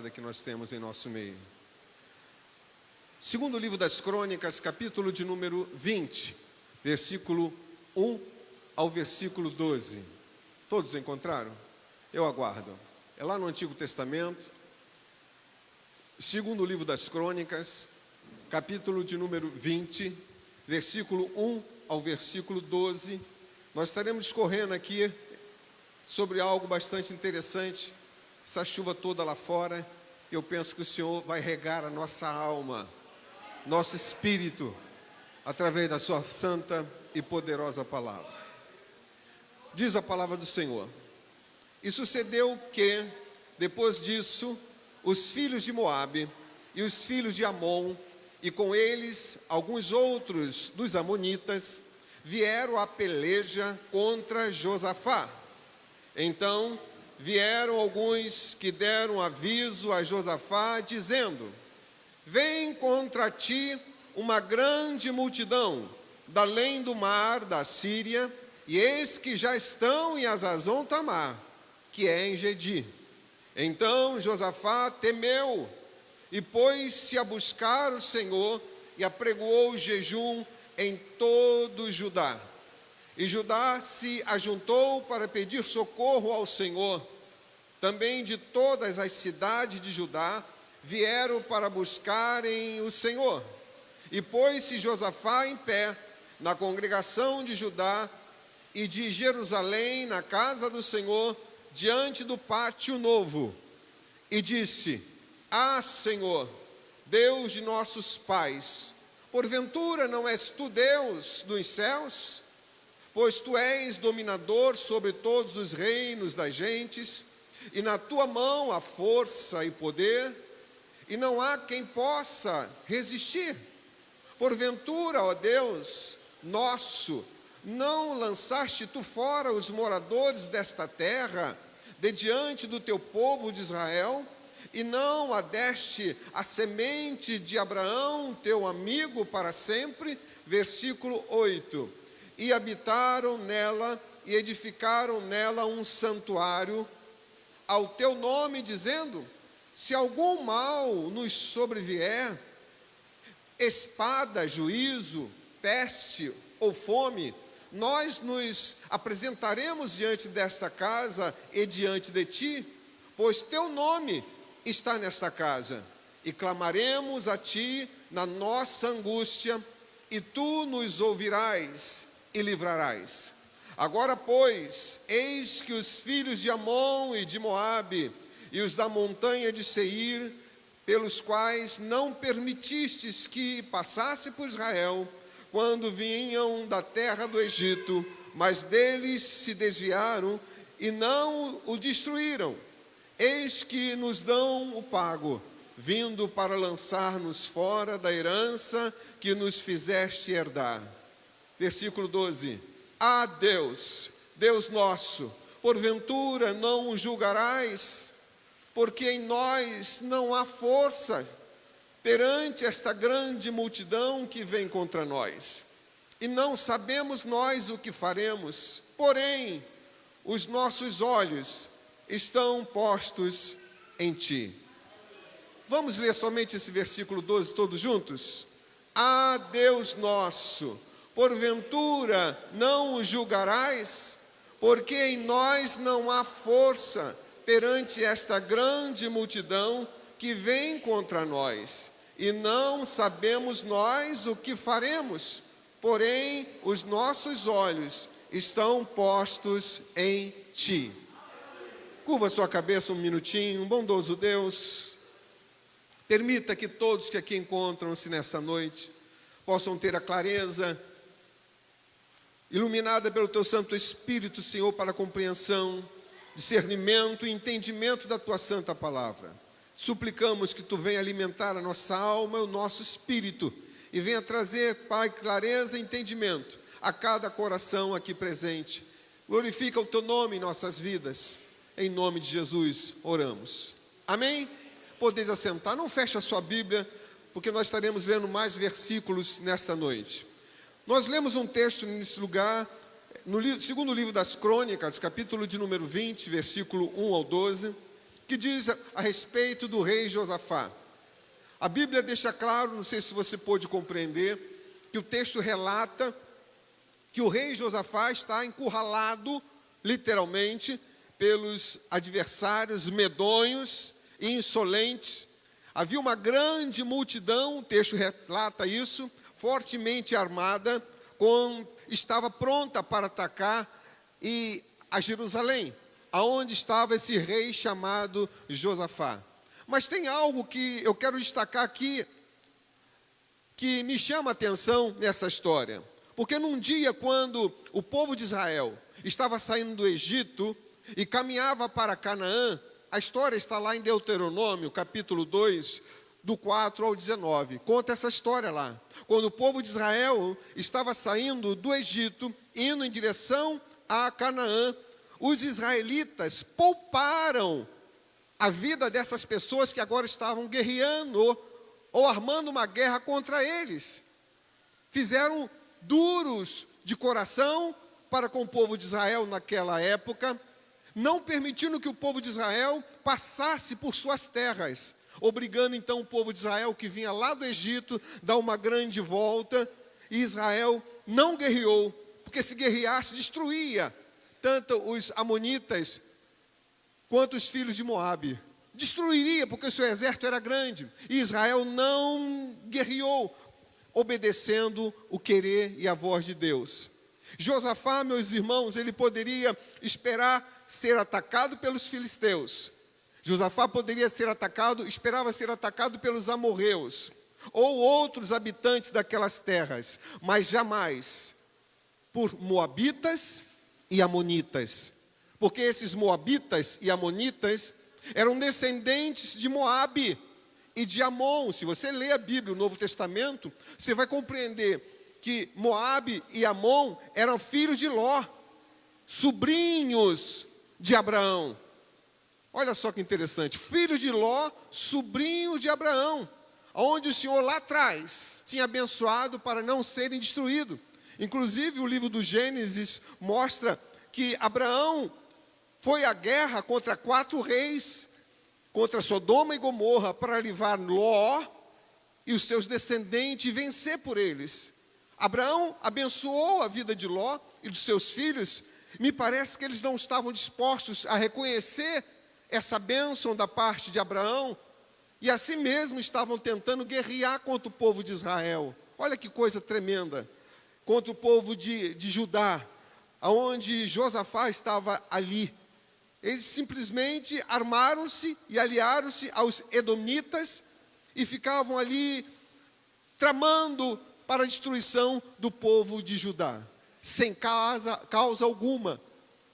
Que nós temos em nosso meio. Segundo livro das Crônicas, capítulo de número 20, versículo 1 ao versículo 12. Todos encontraram? Eu aguardo. É lá no Antigo Testamento. Segundo livro das Crônicas, capítulo de número 20, versículo 1 ao versículo 12. Nós estaremos discorrendo aqui sobre algo bastante interessante. Essa chuva toda lá fora, eu penso que o Senhor vai regar a nossa alma, nosso espírito, através da sua santa e poderosa palavra. Diz a palavra do Senhor: e sucedeu que, depois disso, os filhos de Moabe e os filhos de Amon, e com eles alguns outros dos amonitas, vieram à peleja contra Josafá. Então vieram alguns que deram aviso a Josafá, dizendo: vem contra ti uma grande multidão, da além do mar da Síria, e eis que já estão em Hazazon Tamar, que é em Gedi. Então Josafá temeu, e pôs-se a buscar o Senhor, e apregoou o jejum em todo Judá. E Judá se ajuntou para pedir socorro ao Senhor. Também de todas as cidades de Judá vieram para buscarem o Senhor. E pôs-se Josafá em pé na congregação de Judá e de Jerusalém, na casa do Senhor, diante do pátio novo, e disse: ah, Senhor, Deus de nossos pais, porventura não és tu Deus dos céus? Pois tu és dominador sobre todos os reinos das gentes, e na tua mão há força e poder, e não há quem possa resistir. Porventura, ó Deus nosso, não lançaste tu fora os moradores desta terra, de diante do teu povo de Israel, e não a deste a semente de Abraão, teu amigo, para sempre? Versículo 8. E habitaram nela, e edificaram nela um santuário ao teu nome, dizendo: se algum mal nos sobrevier, espada, juízo, peste ou fome, nós nos apresentaremos diante desta casa e diante de ti, pois teu nome está nesta casa, e clamaremos a ti na nossa angústia, e tu nos ouvirás e livrarás. Agora, pois, eis que os filhos de Amon e de Moabe, e os da montanha de Seir, pelos quais não permitistes que passasse por Israel, quando vinham da terra do Egito, mas deles se desviaram e não o destruíram, eis que nos dão o pago, vindo para lançar-nos fora da herança que nos fizeste herdar. Versículo 12. Ah, Deus, Deus nosso, porventura não o julgarás, porque em nós não há força perante esta grande multidão que vem contra nós, e não sabemos nós o que faremos, porém os nossos olhos estão postos em ti. Vamos ler somente esse versículo 12 todos juntos? Ah, Deus nosso, porventura não o julgarás, porque em nós não há força perante esta grande multidão que vem contra nós, e não sabemos nós o que faremos, porém os nossos olhos estão postos em ti. Curva sua cabeça um minutinho. Bondoso Deus, permita que todos que aqui encontram-se nessa noite possam ter a clareza, iluminada pelo teu Santo Espírito, Senhor, para a compreensão, discernimento e entendimento da tua santa palavra. Suplicamos que tu venha alimentar a nossa alma e o nosso espírito, e venha trazer, Pai, clareza e entendimento a cada coração aqui presente. Glorifica o teu nome em nossas vidas. Em nome de Jesus oramos. Amém? Podeis assentar. Não feche a sua Bíblia, porque nós estaremos lendo mais versículos nesta noite. Nós lemos um texto nesse lugar, no segundo livro das Crônicas, capítulo de número 20, versículo 1 ao 12. que diz a respeito do rei Josafá. A Bíblia deixa claro, não sei se você pôde compreender, que o texto relata que o rei Josafá está encurralado, literalmente, pelos adversários medonhos e insolentes. Havia uma grande multidão, o texto relata isso, fortemente armada, estava pronta para atacar a Jerusalém, aonde estava esse rei chamado Josafá. Mas tem algo que eu quero destacar aqui, que me chama a atenção nessa história. Porque num dia, quando o povo de Israel estava saindo do Egito e caminhava para Canaã, a história está lá em Deuteronômio, capítulo 2, do 4 ao 19. Conta essa história lá. Quando o povo de Israel estava saindo do Egito, indo em direção a Canaã, os israelitas pouparam a vida dessas pessoas que agora estavam guerreando ou armando uma guerra contra eles. Fizeram duros de coração para com o povo de Israel naquela época, não permitindo que o povo de Israel passasse por suas terras, obrigando então o povo de Israel que vinha lá do Egito, dar uma grande volta, e Israel não guerreou, porque se guerreasse destruía tanto os amonitas quanto os filhos de Moabe. Destruiria, porque o seu exército era grande, e Israel não guerreou, obedecendo o querer e a voz de Deus. Josafá, meus irmãos, ele poderia esperar ser atacado pelos filisteus. Josafá poderia ser atacado, esperava ser atacado pelos amorreus, ou outros habitantes daquelas terras, mas jamais por moabitas e amonitas. Porque esses moabitas e amonitas eram descendentes de Moabe e de Amon. Se você lê a Bíblia, o Novo Testamento, você vai compreender que Moabe e Amon eram filhos de Ló, sobrinhos de Abraão. Olha só que interessante, filhos de Ló, sobrinhos de Abraão, onde o Senhor lá atrás tinha abençoado para não serem destruídos. Inclusive o livro do Gênesis mostra que Abraão foi à guerra contra 4 reis, contra Sodoma e Gomorra, para levar Ló e os seus descendentes e vencer por eles. Abraão abençoou a vida de Ló e dos seus filhos. Me parece que eles não estavam dispostos a reconhecer essa bênção da parte de Abraão, e assim mesmo estavam tentando guerrear contra o povo de Israel. Olha que coisa tremenda, contra o povo de Judá, onde Josafá estava ali. Eles simplesmente armaram-se e aliaram-se aos edomitas e ficavam ali tramando para a destruição do povo de Judá. Sem causa alguma,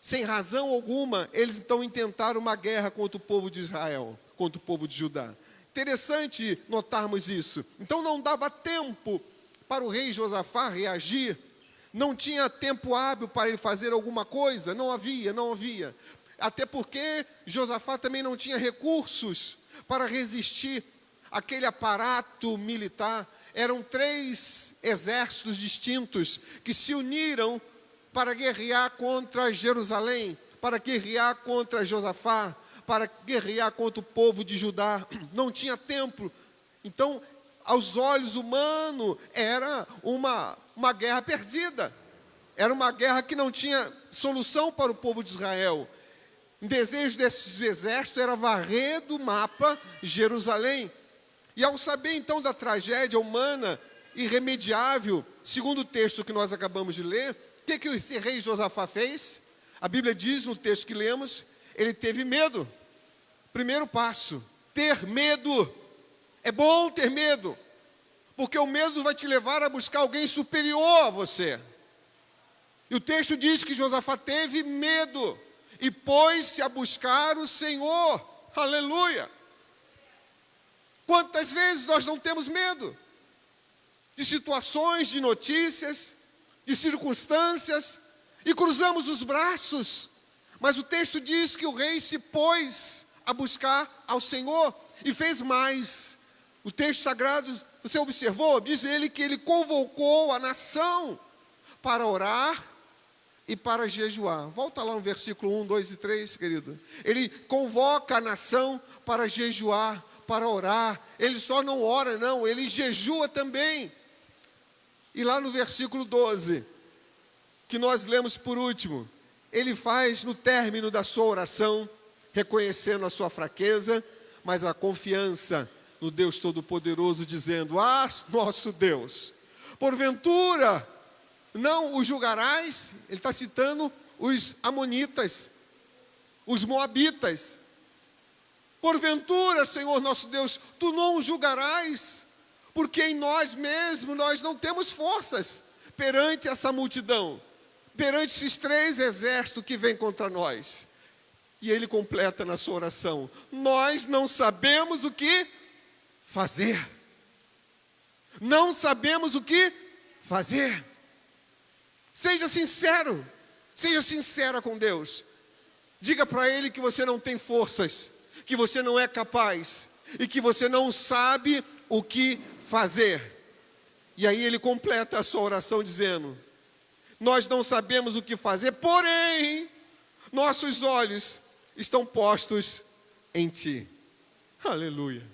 sem razão alguma, eles então intentaram uma guerra contra o povo de Israel, contra o povo de Judá. Interessante notarmos isso. Então não dava tempo para o rei Josafá reagir, não tinha tempo hábil para ele fazer alguma coisa, não havia. Até porque Josafá também não tinha recursos para resistir àquele aparato militar. Eram 3 exércitos distintos que se uniram para guerrear contra Jerusalém, para guerrear contra Josafá, para guerrear contra o povo de Judá. Não tinha tempo. Então, aos olhos humanos, era uma guerra perdida. Era uma guerra que não tinha solução para o povo de Israel. O desejo desses exércitos era varrer do mapa Jerusalém. E ao saber então da tragédia humana irremediável, segundo o texto que nós acabamos de ler, o que esse rei Josafá fez? A Bíblia diz no texto que lemos, ele teve medo. Primeiro passo, ter medo. É bom ter medo, porque o medo vai te levar a buscar alguém superior a você. E o texto diz que Josafá teve medo e pôs-se a buscar o Senhor. Aleluia! Quantas vezes nós não temos medo de situações, de notícias, de circunstâncias, e cruzamos os braços, mas o texto diz que o rei se pôs a buscar ao Senhor e fez mais. O texto sagrado, você observou, diz ele que ele convocou a nação para orar e para jejuar. Volta lá no versículo 1, 2 e 3, querido. Ele convoca a nação para jejuar, para orar. Ele só não ora, não, ele jejua também. E lá no versículo 12, que nós lemos por último, ele faz no término da sua oração, reconhecendo a sua fraqueza, mas a confiança no Deus Todo-Poderoso, dizendo: ah, nosso Deus, porventura não o julgarás? Ele está citando os amonitas, os moabitas. Porventura, Senhor nosso Deus, tu não o julgarás? Porque em nós mesmos nós não temos forças perante essa multidão, perante esses 3 exércitos que vêm contra nós. E ele completa na sua oração: nós não sabemos o que fazer. Não sabemos o que fazer. Seja sincero, seja sincera com Deus. Diga para Ele que você não tem forças, que você não é capaz e que você não sabe o que fazer. E aí ele completa a sua oração dizendo: nós não sabemos o que fazer, porém, nossos olhos estão postos em Ti. Aleluia.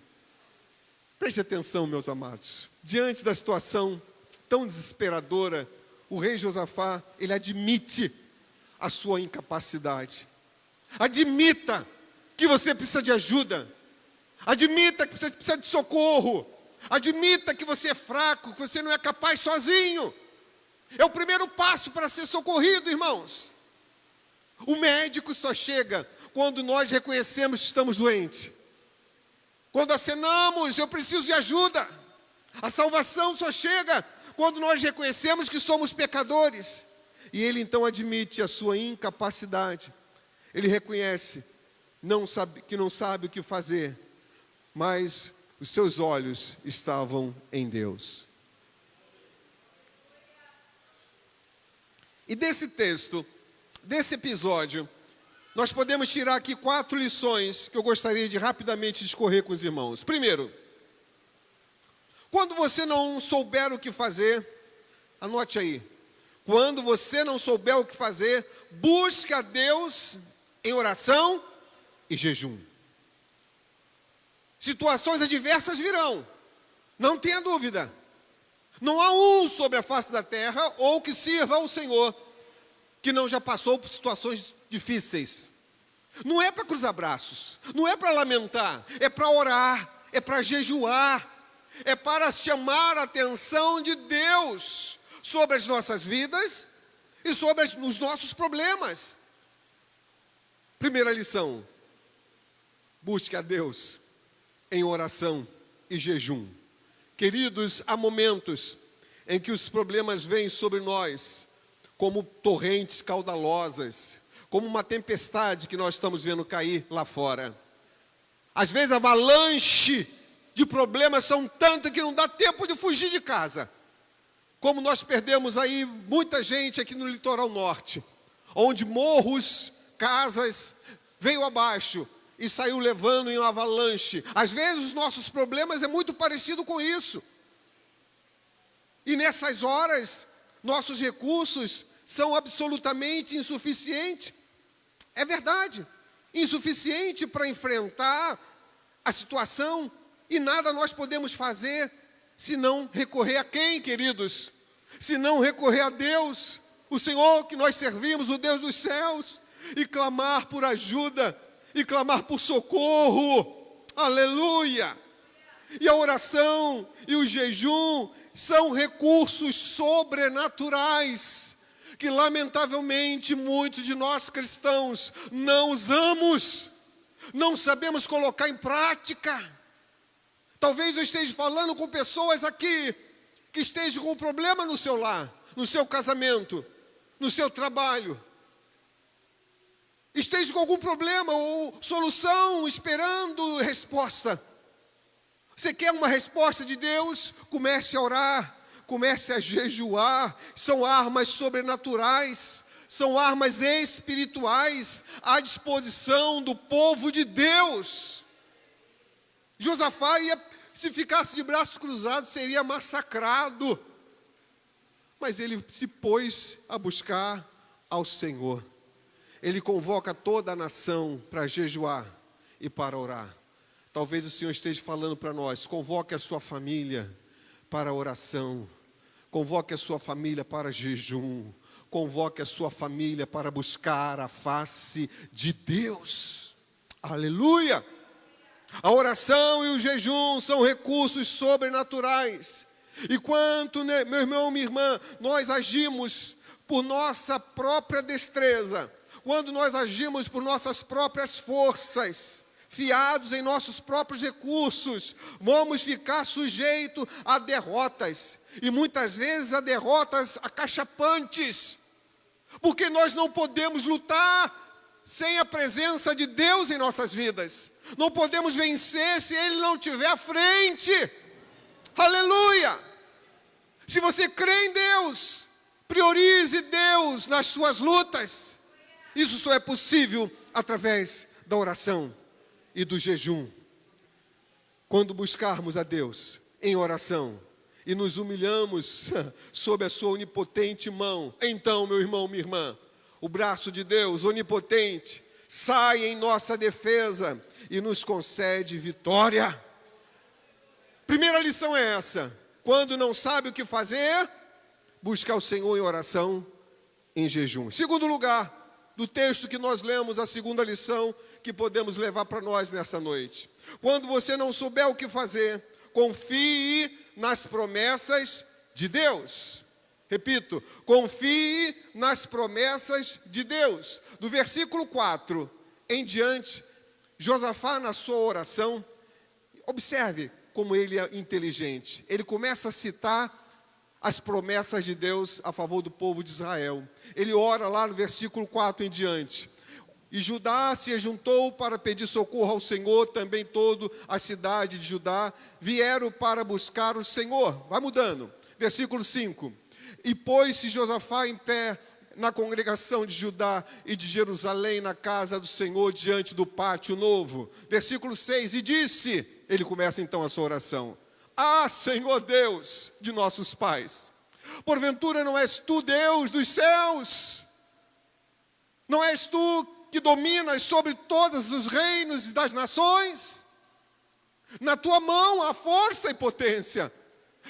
Preste atenção, meus amados. Diante da situação tão desesperadora, o rei Josafá, ele admite a sua incapacidade. Admita que você precisa de ajuda. Admita que você precisa de socorro. Admita que você é fraco, que você não é capaz sozinho. É o primeiro passo para ser socorrido, irmãos. O médico só chega quando nós reconhecemos que estamos doentes. Quando acenamos, eu preciso de ajuda. A salvação só chega quando nós reconhecemos que somos pecadores. E ele então admite a sua incapacidade. Ele reconhece que não sabe o que fazer, mas os seus olhos estavam em Deus. E desse texto, desse episódio, nós podemos tirar aqui 4 lições que eu gostaria de rapidamente discorrer com os irmãos. Primeiro, quando você não souber o que fazer, anote aí. Quando você não souber o que fazer, busque a Deus em oração e jejum. Situações adversas virão, não tenha dúvida. Não há um sobre a face da terra, ou que sirva ao Senhor, que não já passou por situações difíceis. Não é para cruzar braços, não é para lamentar, é para orar, é para jejuar, é para chamar a atenção de Deus sobre as nossas vidas e sobre os nossos problemas. Primeira lição: busque a Deus em oração e jejum. Queridos, há momentos em que os problemas vêm sobre nós como torrentes caudalosas, como uma tempestade que nós estamos vendo cair lá fora. Às vezes a avalanche de problemas são tantas que não dá tempo de fugir de casa. Como nós perdemos aí muita gente aqui no litoral norte, onde morros, casas, veio abaixo e saiu levando em uma avalanche. Às vezes os nossos problemas é muito parecido com isso. E nessas horas, nossos recursos são absolutamente insuficientes. É verdade. Insuficiente para enfrentar a situação. E nada nós podemos fazer se não recorrer a quem, queridos? Se não recorrer a Deus, o Senhor que nós servimos, o Deus dos céus, e clamar por ajuda, e clamar por socorro. Aleluia! E a oração e o jejum são recursos sobrenaturais que, lamentavelmente, muitos de nós cristãos não usamos, não sabemos colocar em prática. Talvez eu esteja falando com pessoas aqui que estejam com um problema no seu lar, no seu casamento, no seu trabalho. Esteja com algum problema ou solução, esperando resposta. Você quer uma resposta de Deus? Comece a orar, comece a jejuar. São armas sobrenaturais, são armas espirituais à disposição do povo de Deus. Josafá, se ficasse de braços cruzados, seria massacrado. Mas ele se pôs a buscar ao Senhor. Ele convoca toda a nação para jejuar e para orar. Talvez o Senhor esteja falando para nós: convoque a sua família para a oração, convoque a sua família para jejum, convoque a sua família para buscar a face de Deus. Aleluia! A oração e o jejum são recursos sobrenaturais. E quanto, meu irmão, minha irmã, nós agimos por nossa própria destreza, quando nós agimos por nossas próprias forças, fiados em nossos próprios recursos, vamos ficar sujeitos a derrotas. E muitas vezes a derrotas acachapantes. Porque nós não podemos lutar sem a presença de Deus em nossas vidas. Não podemos vencer se Ele não estiver à frente. Aleluia! Se você crê em Deus, priorize Deus nas suas lutas. Isso só é possível através da oração e do jejum. Quando buscarmos a Deus em oração e nos humilhamos sob a sua onipotente mão, então, meu irmão, minha irmã, o braço de Deus onipotente sai em nossa defesa e nos concede vitória. Primeira lição é essa: quando não sabe o que fazer, busca o Senhor em oração, em jejum. Segundo lugar, do texto que nós lemos, a segunda lição que podemos levar para nós nessa noite: quando você não souber o que fazer, confie nas promessas de Deus. Repito, confie nas promessas de Deus. Do versículo 4 em diante, Josafá, na sua oração, observe como ele é inteligente. Ele começa a citar as promessas de Deus a favor do povo de Israel. Ele ora lá no versículo 4 em diante: e Judá se ajuntou para pedir socorro ao Senhor, também toda a cidade de Judá vieram para buscar o Senhor. Vai mudando. Versículo 5: e pôs-se Josafá em pé na congregação de Judá e de Jerusalém, na casa do Senhor, diante do pátio novo. Versículo 6, e disse, ele começa então a sua oração: ah, Senhor Deus de nossos pais, porventura não és tu Deus dos céus? Não és tu que dominas sobre todos os reinos das nações? Na tua mão há força e potência,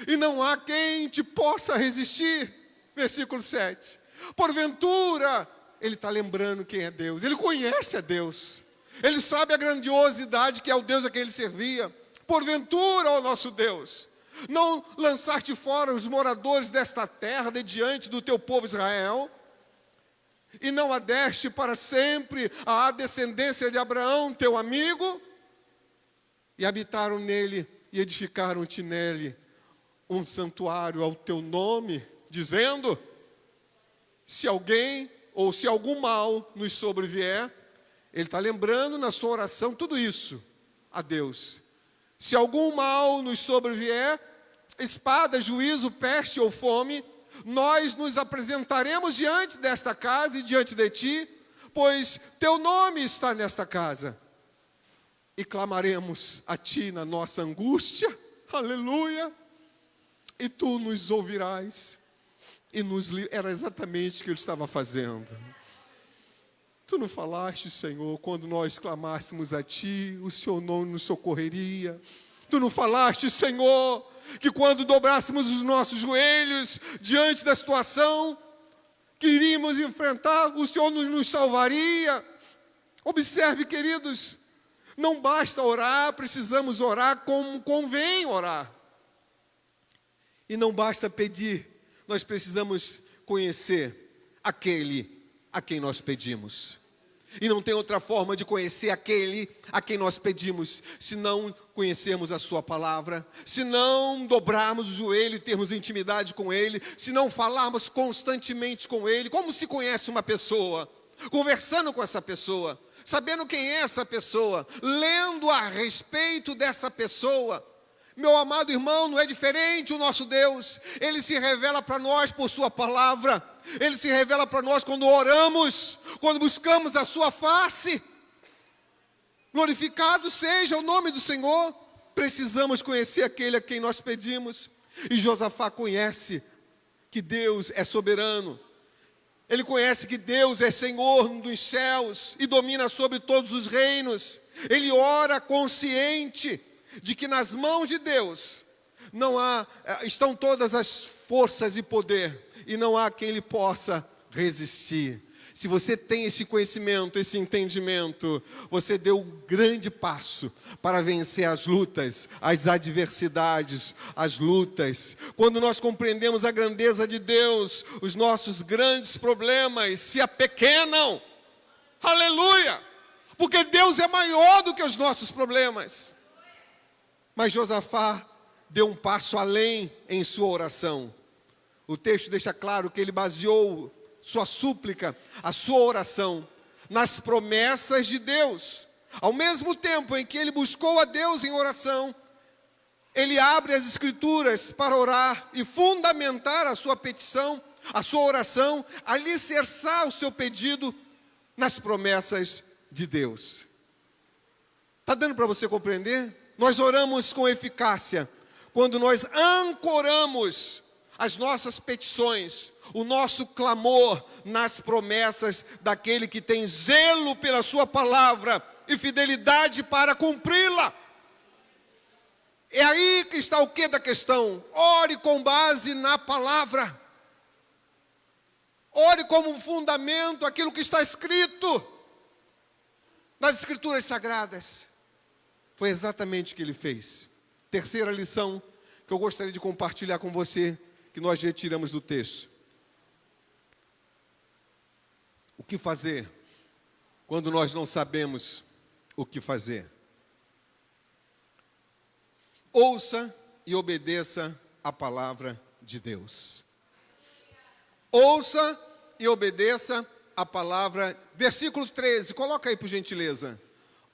e não há quem te possa resistir. Versículo 7. Porventura, ele está lembrando quem é Deus. Ele conhece a Deus. Ele sabe a grandiosidade que é o Deus a quem ele servia. Porventura, ó nosso Deus, não lançaste fora os moradores desta terra de diante do teu povo Israel? E não a deste para sempre à descendência de Abraão, teu amigo? E habitaram nele e edificaram-te nele um santuário ao teu nome, dizendo: se alguém ou se algum mal nos sobrevier. Ele está lembrando na sua oração tudo isso a Deus. Se algum mal nos sobrevier, espada, juízo, peste ou fome, nós nos apresentaremos diante desta casa e diante de ti, pois teu nome está nesta casa, e clamaremos a ti na nossa angústia. Aleluia! E tu nos ouvirás e nos livrar. Era exatamente o que ele estava fazendo. Tu não falaste, Senhor, quando nós clamássemos a ti, o Senhor não nos socorreria. Tu não falaste, Senhor, que quando dobrássemos os nossos joelhos diante da situação que iríamos enfrentar, o Senhor nos salvaria. Observe, queridos, não basta orar, precisamos orar como convém orar. E não basta pedir, nós precisamos conhecer aquele a quem nós pedimos. E não tem outra forma de conhecer aquele a quem nós pedimos, se não conhecermos a sua palavra, se não dobrarmos o joelho e termos intimidade com ele, se não falarmos constantemente com ele. Como se conhece uma pessoa? Conversando com essa pessoa, sabendo quem é essa pessoa, lendo a respeito dessa pessoa. Meu amado irmão, não é diferente o nosso Deus. Ele se revela para nós por sua palavra. Ele se revela para nós quando oramos, quando buscamos a sua face. Glorificado seja o nome do Senhor. Precisamos conhecer aquele a quem nós pedimos. E Josafá conhece que Deus é soberano. Ele conhece que Deus é Senhor dos céus e domina sobre todos os reinos. Ele ora consciente de que nas mãos de Deus estão todas as forças e poder, e não há quem lhe possa resistir. Se você tem esse conhecimento, esse entendimento, você deu um grande passo para vencer as lutas, as adversidades, as lutas. Quando nós compreendemos a grandeza de Deus, os nossos grandes problemas se apequenam. Aleluia! Porque Deus é maior do que os nossos problemas. Mas Josafá deu um passo além em sua oração. O texto deixa claro que ele baseou sua súplica, a sua oração, nas promessas de Deus. Ao mesmo tempo em que ele buscou a Deus em oração, ele abre as Escrituras para orar e fundamentar a sua petição, a sua oração, alicerçar o seu pedido nas promessas de Deus. Está dando para você compreender? Nós oramos com eficácia quando nós ancoramos as nossas petições, o nosso clamor nas promessas daquele que tem zelo pela sua palavra e fidelidade para cumpri-la. É aí que está o quê da questão? Ore com base na palavra. Ore como um fundamento aquilo que está escrito nas Escrituras Sagradas. Foi exatamente o que ele fez. Terceira lição que eu gostaria de compartilhar com você, que nós retiramos do texto. O que fazer quando nós não sabemos o que fazer? Ouça e obedeça a palavra de Deus. Ouça e obedeça a palavra. Versículo 13, coloca aí por gentileza.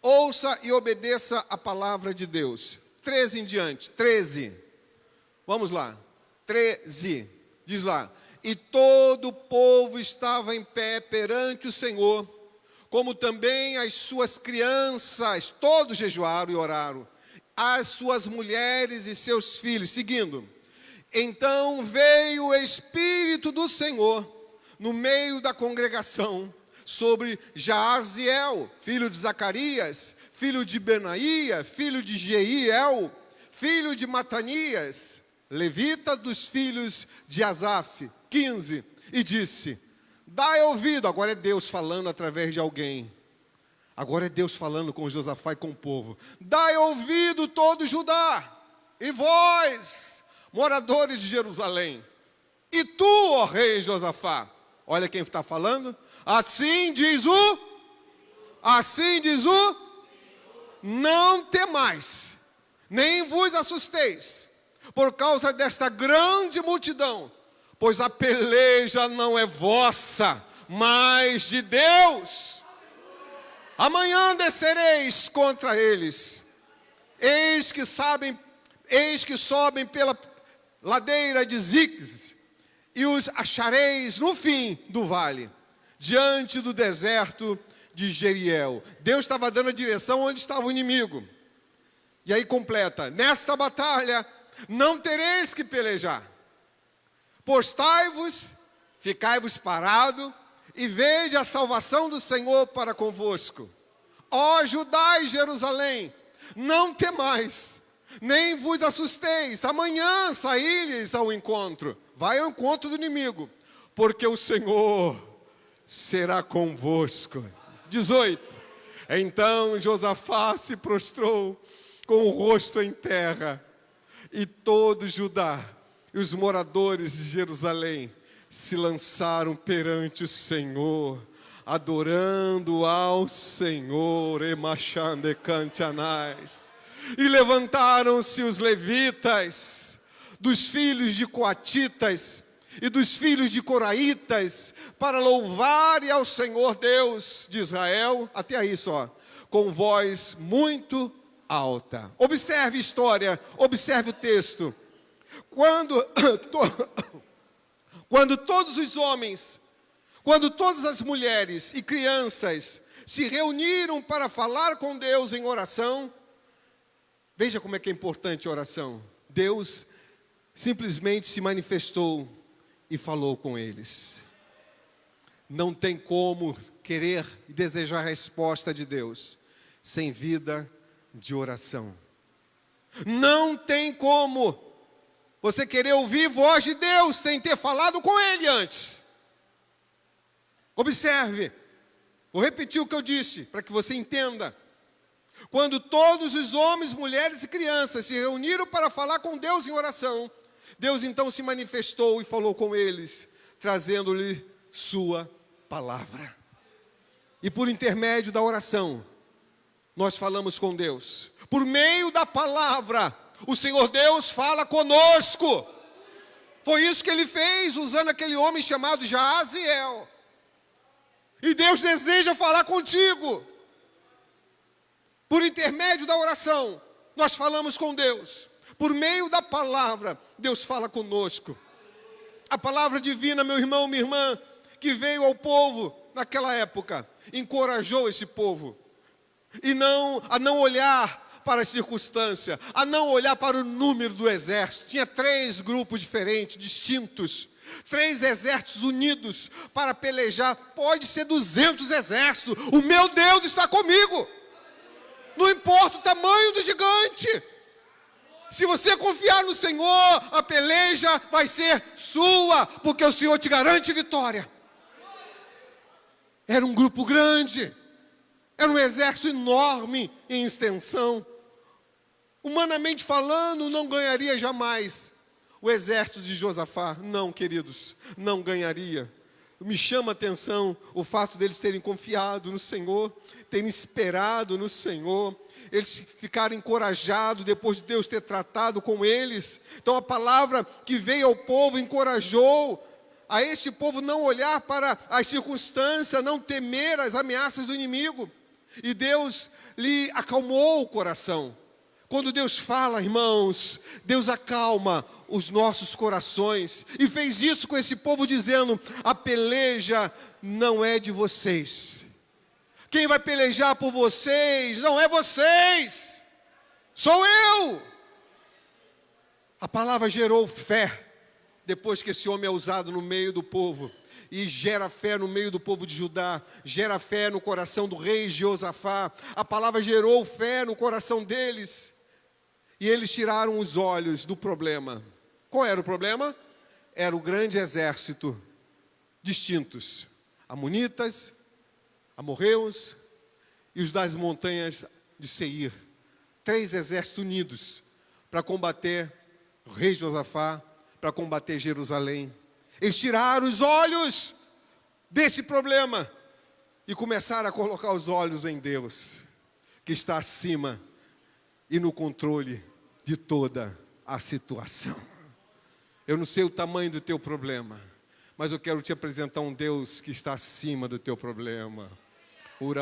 Ouça e obedeça a palavra de Deus. 13 em diante, 13. Vamos lá. 13, diz lá: e todo o povo estava em pé perante o Senhor, como também as suas crianças, todos jejuaram e oraram, as suas mulheres e seus filhos, seguindo. Então veio o Espírito do Senhor no meio da congregação, sobre Jaaziel, filho de Zacarias, filho de Benaía, filho de Jeiel, filho de Matanias, levita dos filhos de Asaf. 15, e disse: dai ouvido. Agora é Deus falando através de alguém. Agora é Deus falando com Josafá e com o povo. Dai ouvido todo Judá, e vós, moradores de Jerusalém, e tu, ó rei Josafá. Olha quem está falando. Assim diz o, não temais, nem vos assusteis, por causa desta grande multidão, pois a peleja não é vossa, mas de Deus. Amanhã descereis contra eles. Eis que sobem pela ladeira de Ziques, e os achareis no fim do vale, diante do deserto de Jeriel. Deus estava dando a direção onde estava o inimigo. E aí completa: nesta batalha não tereis que pelejar. Postai-vos, ficai-vos parado, e vede a salvação do Senhor para convosco. Ó Judá e Jerusalém, não temais, nem vos assusteis. Amanhã saí-lhes ao encontro. Vai ao encontro do inimigo, porque o Senhor será convosco. 18. Então Josafá se prostrou com o rosto em terra, e todo Judá e os moradores de Jerusalém se lançaram perante o Senhor, adorando ao Senhor. E levantaram-se os levitas, dos filhos de coatitas e dos filhos de coraitas, para louvarem ao Senhor Deus de Israel, até aí só, com voz muito alta. Observe a história, observe o texto. Quando todos os homens, quando todas as mulheres e crianças se reuniram para falar com Deus em oração, veja como é que é importante a oração. Deus simplesmente se manifestou e falou com eles. Não tem como querer e desejar a resposta de Deus sem vida de oração. Não tem como você querer ouvir voz de Deus sem ter falado com Ele antes. Observe, vou repetir o que eu disse, para que você entenda. Quando todos os homens, mulheres e crianças se reuniram para falar com Deus em oração, Deus então se manifestou e falou com eles, trazendo-lhe sua palavra. E por intermédio da oração, nós falamos com Deus. Por meio da palavra, o Senhor Deus fala conosco. Foi isso que Ele fez, usando aquele homem chamado Jaziel. E Deus deseja falar contigo. Por intermédio da oração, nós falamos com Deus. Por meio da palavra, Deus fala conosco. A palavra divina, meu irmão, minha irmã, que veio ao povo naquela época, encorajou esse povo. A não olhar para a circunstância, a não olhar para o número do exército. Tinha 3 grupos diferentes, distintos. 3 exércitos unidos para pelejar. Pode ser 200 exércitos. O meu Deus está comigo. Não importa o tamanho do gigante. Se você confiar no Senhor, a peleja vai ser sua, porque o Senhor te garante vitória. Era um grupo grande. Era um exército enorme em extensão. Humanamente falando, não ganharia jamais o exército de Josafá. Não, queridos, não ganharia. Me chama a atenção o fato deles terem confiado no Senhor, terem esperado no Senhor, eles ficaram encorajados depois de Deus ter tratado com eles. Então a palavra que veio ao povo encorajou a este povo não olhar para as circunstâncias, não temer as ameaças do inimigo. E Deus lhe acalmou o coração. Quando Deus fala, irmãos, Deus acalma os nossos corações. E fez isso com esse povo dizendo, a peleja não é de vocês. Quem vai pelejar por vocês não é vocês, sou eu. A palavra gerou fé, depois que esse homem é usado no meio do povo. E gera fé no meio do povo de Judá, gera fé no coração do rei Josafá. A palavra gerou fé no coração deles. E eles tiraram os olhos do problema. Qual era o problema? Era o grande exército, distintos. Amonitas, amorreus e os das montanhas de Seir. 3 exércitos unidos para combater o rei Josafá, para combater Jerusalém. Eles tiraram os olhos desse problema e começaram a colocar os olhos em Deus, que está acima e no controle de toda a situação. Eu não sei o tamanho do teu problema, mas eu quero te apresentar um Deus que está acima do teu problema. O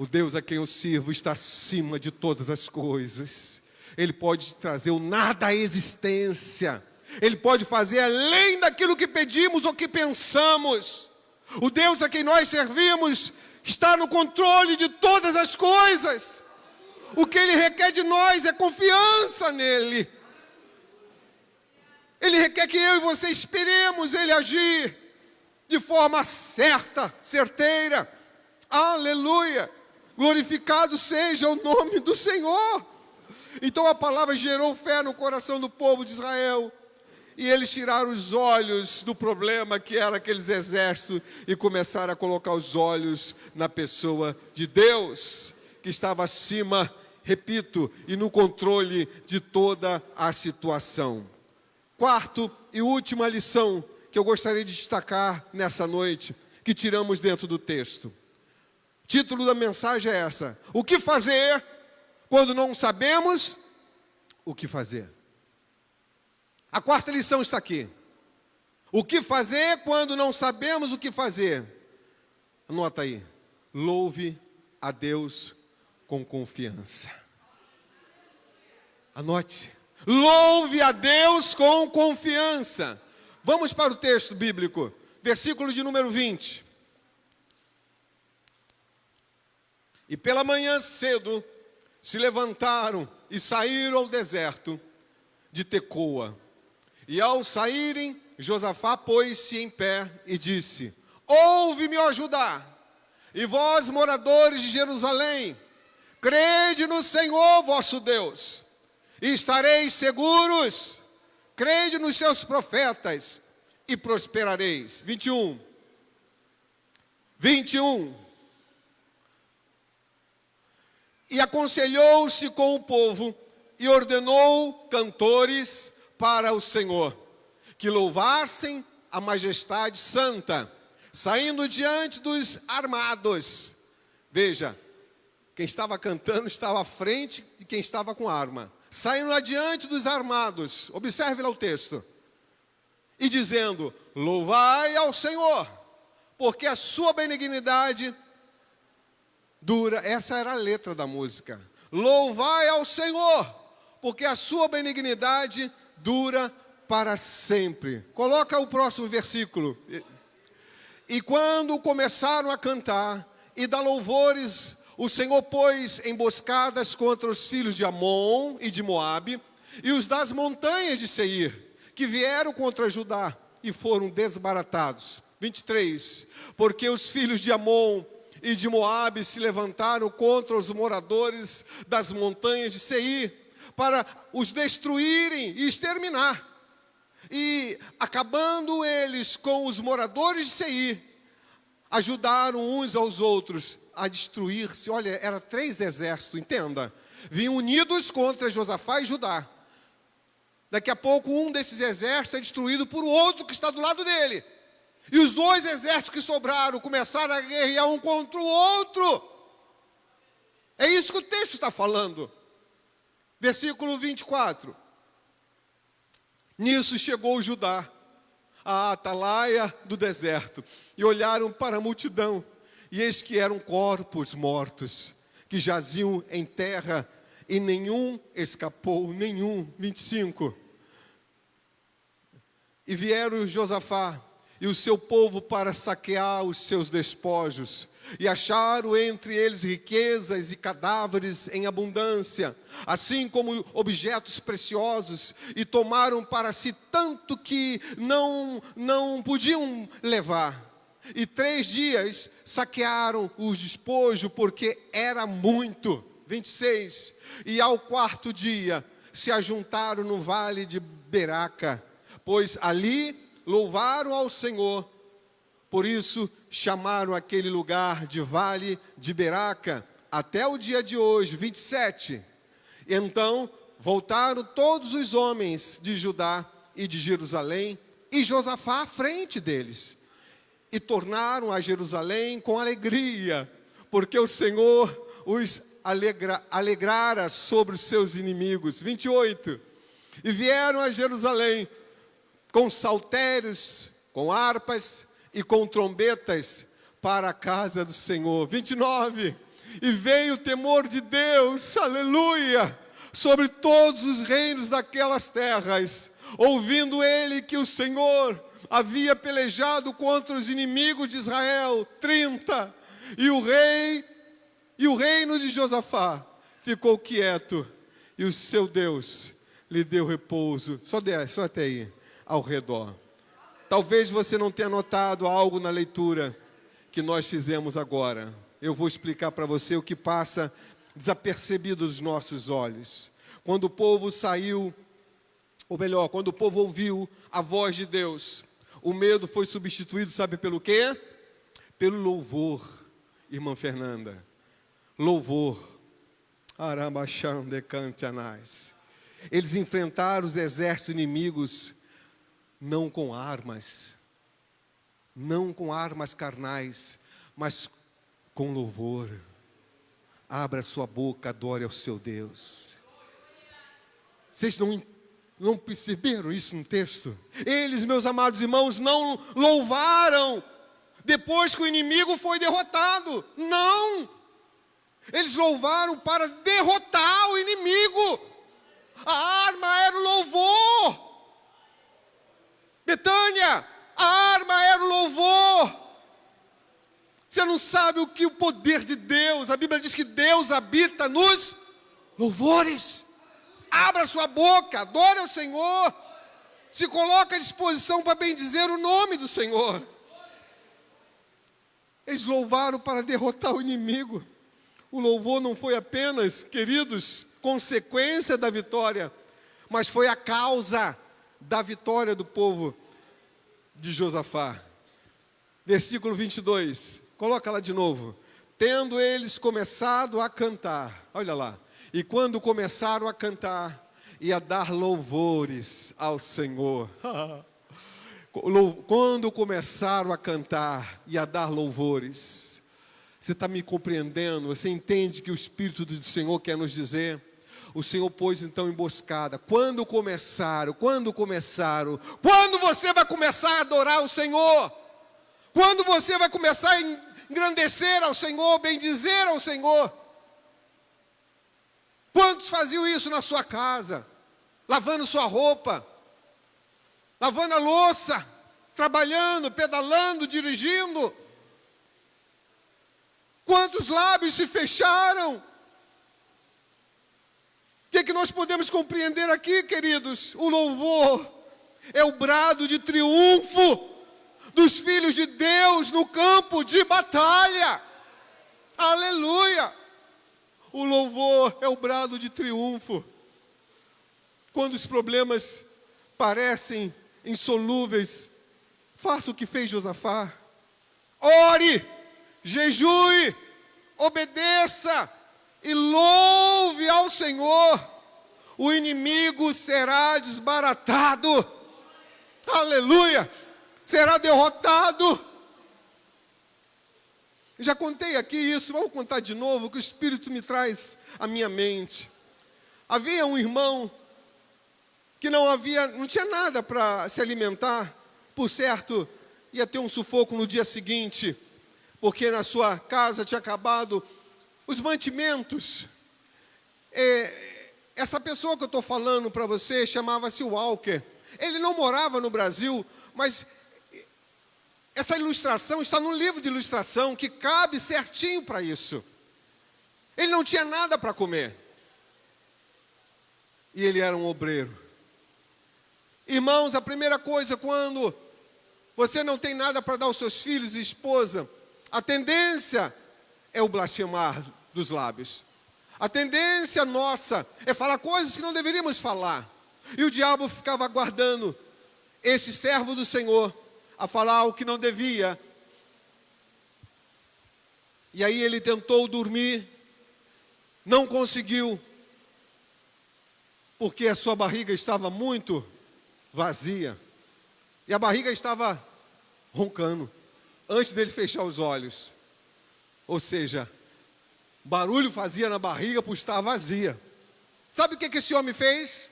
Deus a quem eu sirvo está acima de todas as coisas. Ele pode trazer o nada à existência. Ele pode fazer além daquilo que pedimos ou que pensamos. O Deus a quem nós servimos está no controle de todas as coisas. O que Ele requer de nós é confiança nele. Ele requer que eu e você esperemos Ele agir de forma certa, certeira. Aleluia! Glorificado seja o nome do Senhor. Então a palavra gerou fé no coração do povo de Israel. E eles tiraram os olhos do problema que era aqueles exércitos e começaram a colocar os olhos na pessoa de Deus, que estava acima, repito, e no controle de toda a situação. Quarto e última lição que eu gostaria de destacar nessa noite, que tiramos dentro do texto. O título da mensagem é essa: o que fazer quando não sabemos o que fazer? A quarta lição está aqui. O que fazer quando não sabemos o que fazer? Anota aí. Louve a Deus com confiança. Anote. Louve a Deus com confiança. Vamos para o texto bíblico. Versículo de número 20. E pela manhã cedo se levantaram e saíram ao deserto de Tecoa. E ao saírem, Josafá pôs-se em pé e disse: ouve-me, ó Judá, e vós, moradores de Jerusalém, crede no Senhor vosso Deus, e estareis seguros. Crede nos seus profetas, e prosperareis. 21. E aconselhou-se com o povo, e ordenou cantores para o Senhor, que louvassem a majestade santa, saindo diante dos armados. Veja, quem estava cantando estava à frente de quem estava com arma. Saindo adiante dos armados, observe lá o texto. E dizendo: louvai ao Senhor, porque a sua benignidade dura. Essa era a letra da música. Louvai ao Senhor, porque a sua benignidade dura para sempre. Coloca o próximo versículo. E quando começaram a cantar e dar louvores, o Senhor pôs emboscadas contra os filhos de Amon e de Moabe, e os das montanhas de Seir, que vieram contra Judá e foram desbaratados. 23. Porque os filhos de Amon e de Moabe se levantaram contra os moradores das montanhas de Seir, para os destruírem e exterminar. E, acabando eles com os moradores de Seir, ajudaram uns aos outros a destruir-se. Olha, era 3 exércitos, entenda. Vinham unidos contra Josafá e Judá. Daqui a pouco um desses exércitos é destruído por outro que está do lado dele. E os 2 exércitos que sobraram começaram a guerrear um contra o outro. É isso que o texto está falando. Versículo 24. Nisso chegou Judá, a atalaia do deserto, e olharam para a multidão, e eis que eram corpos mortos, que jaziam em terra, e nenhum escapou, nenhum. 25. E vieram Josafá e o seu povo para saquear os seus despojos, e acharam entre eles riquezas e cadáveres em abundância, assim como objetos preciosos, e tomaram para si tanto que não podiam levar. E 3 dias saquearam os despojos, porque era muito. 26. E ao 4º dia se ajuntaram no vale de Beraca, pois ali louvaram ao Senhor. Por isso chamaram aquele lugar de Vale de Beraca, até o dia de hoje. 27. Então voltaram todos os homens de Judá e de Jerusalém, e Josafá à frente deles, e tornaram a Jerusalém com alegria, porque o Senhor os alegrara sobre os seus inimigos. 28. E vieram a Jerusalém com saltérios, com harpas e com trombetas para a casa do Senhor. 29. E veio o temor de Deus, aleluia, sobre todos os reinos daquelas terras, ouvindo ele que o Senhor havia pelejado contra os inimigos de Israel. 30. E o reino de Josafá ficou quieto, e o seu Deus lhe deu repouso. Só até aí, ao redor. Talvez você não tenha notado algo na leitura que nós fizemos agora. Eu vou explicar para você o que passa desapercebido dos nossos olhos. Quando o povo saiu, ou melhor, quando o povo ouviu a voz de Deus, o medo foi substituído, sabe pelo quê? Pelo louvor, irmã Fernanda. Louvor. Aramachande cantianais. Eles enfrentaram os exércitos inimigos não com armas carnais, mas com louvor. Abra sua boca, adore ao seu Deus. Vocês não perceberam isso no texto? Eles, meus amados irmãos, não louvaram depois que o inimigo foi derrotado. Não! Eles louvaram para derrotar o inimigo. A arma era o louvor. Betânia, a arma era o louvor. Você não sabe o que o poder de Deus, a Bíblia diz que Deus habita nos louvores. Abra sua boca, adore ao Senhor. se coloca à disposição para bendizer o nome do Senhor. Eles louvaram para derrotar o inimigo. O louvor não foi apenas, queridos, consequência da vitória, mas foi a causa da vitória do povo de Josafá. Versículo 22, coloca lá de novo. Tendo eles começado a cantar, olha lá, e quando começaram a cantar e a dar louvores ao Senhor, quando começaram a cantar e a dar louvores, você está me compreendendo? Você entende que o Espírito do Senhor quer nos dizer? O Senhor pôs então emboscada. Quando você vai começar a adorar o Senhor? Quando você vai começar a engrandecer ao Senhor, bendizer ao Senhor? Quantos faziam isso na sua casa? Lavando sua roupa, lavando a louça, trabalhando, pedalando, dirigindo. Quantos lábios se fecharam? O que nós podemos compreender aqui, queridos? O louvor é o brado de triunfo dos filhos de Deus no campo de batalha. Aleluia! O louvor é o brado de triunfo. Quando os problemas parecem insolúveis, faça o que fez Josafá. Ore, jejue, obedeça e louve ao Senhor. O inimigo será desbaratado. Aleluia! Será derrotado. Já contei aqui isso, vamos contar de novo, que o Espírito me traz à minha mente. Havia um irmão que não tinha nada para se alimentar, por certo, ia ter um sufoco no dia seguinte, porque na sua casa tinha acabado os mantimentos. Essa pessoa que eu estou falando para você chamava-se Walker. Ele não morava no Brasil, mas essa ilustração está no livro de ilustração, que cabe certinho para isso. Ele não tinha nada para comer. E ele era um obreiro. Irmãos, a primeira coisa, quando você não tem nada para dar aos seus filhos e esposa, a tendência é o blasfemar dos lábios. A tendência nossa é falar coisas que não deveríamos falar. E o diabo ficava aguardando esse servo do Senhor a falar o que não devia. E aí ele tentou dormir, não conseguiu, porque a sua barriga estava muito vazia. E a barriga estava roncando, antes dele fechar os olhos. Ou seja, barulho fazia na barriga por estar vazia. Sabe o que esse homem fez?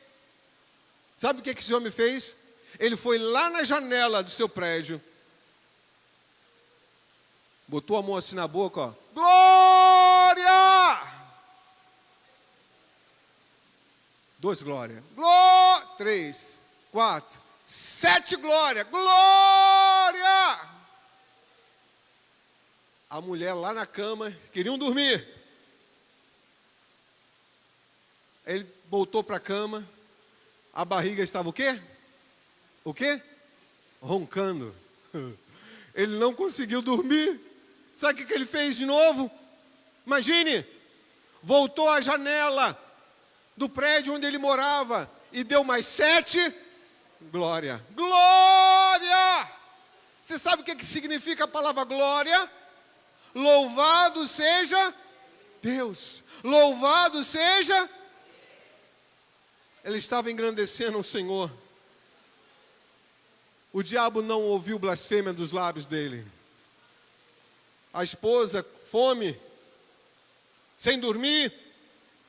Sabe o que esse homem fez? Ele foi lá na janela do seu prédio, botou a mão assim na boca, ó. Glória! 2 glória. 3, 4, 7 glória. Glória! A mulher lá na cama, queriam dormir. Ele voltou para a cama, a barriga estava o quê? O quê? Roncando. Ele não conseguiu dormir. Sabe o que ele fez de novo? Imagine, voltou à janela do prédio onde ele morava e deu mais 7. Glória. Glória! Você sabe o que significa a palavra glória? Louvado seja Deus. Louvado seja. Ele estava engrandecendo o Senhor. O diabo não ouviu blasfêmia dos lábios dele. A esposa, fome, sem dormir,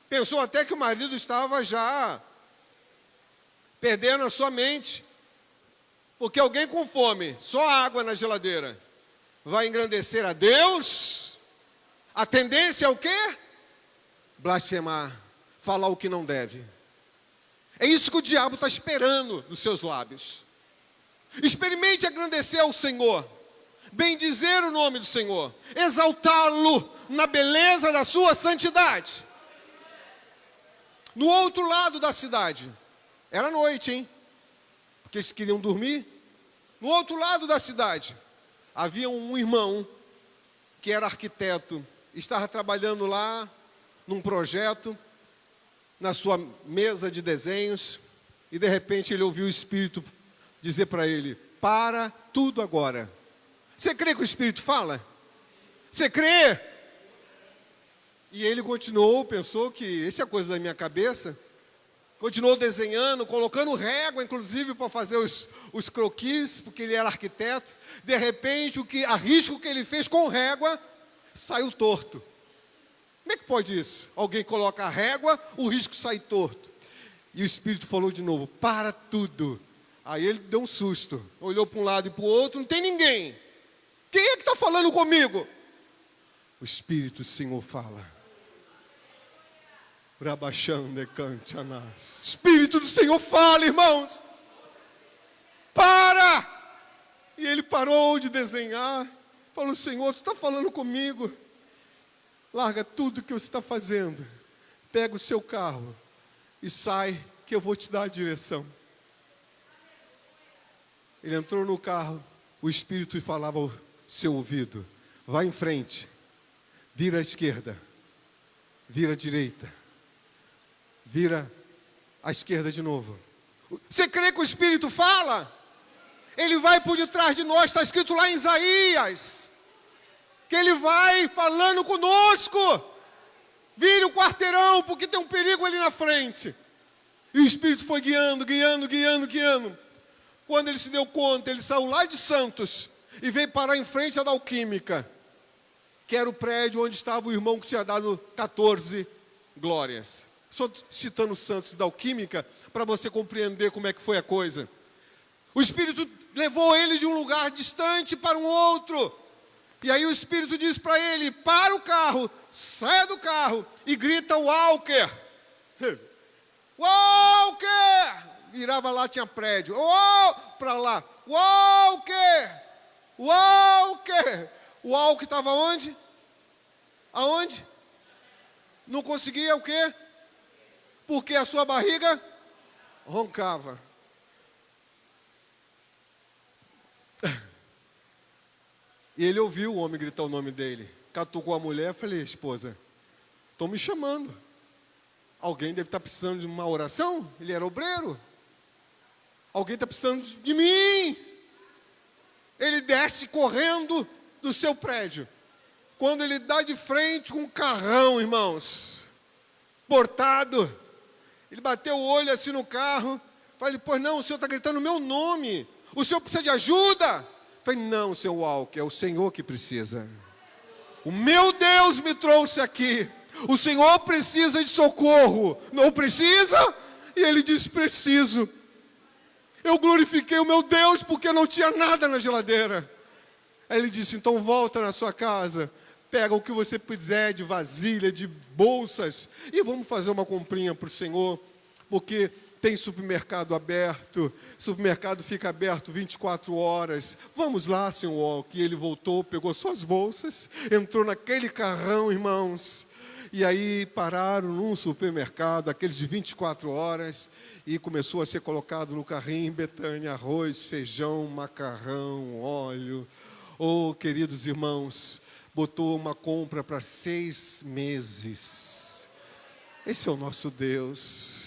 pensou até que o marido estava já perdendo a sua mente. Porque alguém com fome, só água na geladeira, vai engrandecer a Deus? A tendência é o quê? Blasfemar, falar o que não deve. É isso que o diabo está esperando dos seus lábios. Experimente agradecer ao Senhor, bendizer o nome do Senhor, exaltá-lo na beleza da sua santidade. No outro lado da cidade, era noite, hein? porque eles queriam dormir. No outro lado da cidade, havia um irmão que era arquiteto, estava trabalhando lá num projeto, na sua mesa de desenhos, e de repente ele ouviu o Espírito dizer para ele: para tudo agora. Você crê que o Espírito fala? Você crê? E ele continuou, pensou que isso é coisa da minha cabeça, continuou desenhando, colocando régua, inclusive, para fazer os croquis, porque ele era arquiteto. De repente, a risco que ele fez com régua, saiu torto. Como é que pode isso? Alguém coloca a régua, o risco sai torto. E o Espírito falou de novo: para tudo. Aí ele deu um susto, olhou para um lado e para o outro, não tem ninguém. Quem é que está falando comigo? O Espírito do Senhor fala. Espírito do Senhor fala, irmãos. Para! E ele parou de desenhar, falou: Senhor, tu está falando comigo. Larga tudo que você está fazendo, pega o seu carro e sai, que eu vou te dar a direção. Ele entrou no carro, o Espírito falava ao seu ouvido: vai em frente, vira à esquerda, vira à direita, vira à esquerda de novo. Você crê que o Espírito fala? Ele vai por detrás de nós, está escrito lá em Isaías, que ele vai falando conosco. Vire o quarteirão, porque tem um perigo ali na frente. E o Espírito foi guiando. Quando ele se deu conta, ele saiu lá de Santos e veio parar em frente à da Alquímica, que era o prédio onde estava o irmão que tinha dado 14 glórias. Só citando Santos da Alquímica, para você compreender como é que foi a coisa. O Espírito levou ele de um lugar distante para um outro. E aí o Espírito diz para ele: para o carro, saia do carro e grita: Walker! Walker! Virava lá, tinha prédio. Para lá, Walker! Walker! O Walker estava onde? Aonde? Não conseguia o quê? Porque a sua barriga roncava. E ele ouviu o homem gritar o nome dele. Catucou a mulher, falei: esposa, estão me chamando. Alguém deve estar precisando de uma oração? Ele era obreiro. Alguém está precisando de mim. Ele desce correndo do seu prédio. Quando ele dá de frente com um carrão, irmãos, portado, ele bateu o olho assim no carro. Falei: pois não, o senhor está gritando o meu nome. O senhor precisa de ajuda? Falei: não, seu Walker, é o Senhor que precisa. O meu Deus me trouxe aqui. O Senhor precisa de socorro. Não precisa? E ele disse: preciso. Eu glorifiquei o meu Deus porque não tinha nada na geladeira. Aí ele disse: então volta na sua casa, pega o que você quiser de vasilha, de bolsas, e vamos fazer uma comprinha para o Senhor, porque tem supermercado aberto, supermercado fica aberto 24 horas. Vamos lá, senhor Walker. E ele voltou, pegou suas bolsas, entrou naquele carrão, irmãos, e aí pararam num supermercado, aqueles de 24 horas, e começou a ser colocado no carrinho em Betânia: arroz, feijão, macarrão, óleo. Oh, queridos irmãos, botou uma compra para 6 meses. Esse é o nosso Deus.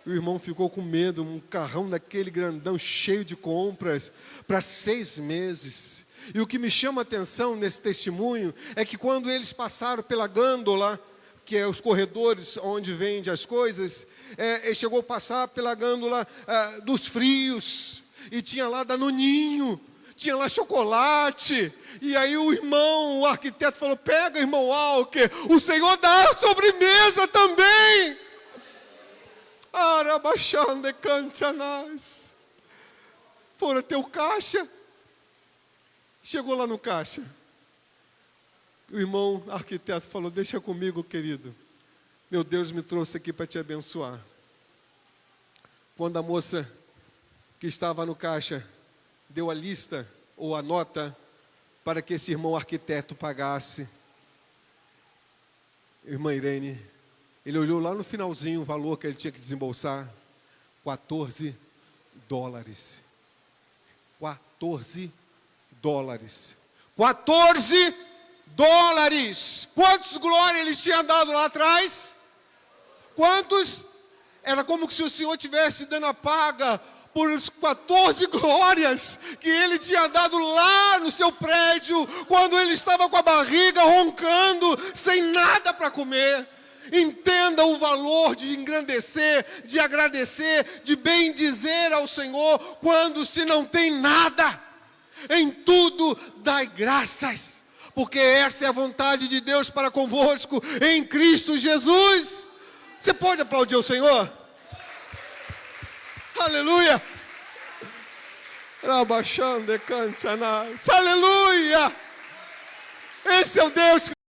O irmão ficou com medo, um carrão daquele grandão, cheio de compras, para 6 meses. E o que me chama a atenção nesse testemunho é que quando eles passaram pela gândola, que é os corredores onde vende as coisas, ele chegou a passar pela gândola dos frios, e tinha lá danoninho, tinha lá chocolate. E aí o irmão, o arquiteto, falou: pega, irmão Walker, o Senhor dá a sobremesa também. Arabaxande cantanás. Foram até o caixa. Chegou lá no caixa. O irmão arquiteto falou: deixa comigo, querido. Meu Deus me trouxe aqui para te abençoar. Quando a moça que estava no caixa deu a lista ou a nota para que esse irmão arquiteto pagasse, irmã Irene, ele olhou lá no finalzinho o valor que ele tinha que desembolsar: 14 dólares. 14 dólares. 14 dólares. Quantos glórias ele tinha dado lá atrás? Quantos? Era como se o Senhor estivesse dando a paga por os 14 glórias que ele tinha dado lá no seu prédio, quando ele estava com a barriga roncando, sem nada para comer. Entenda o valor de engrandecer, de agradecer, de bendizer ao Senhor, quando se não tem nada. Em tudo dai graças, porque essa é a vontade de Deus para convosco, em Cristo Jesus. Você pode aplaudir o Senhor? Aleluia! Aleluia! Esse é o Deus que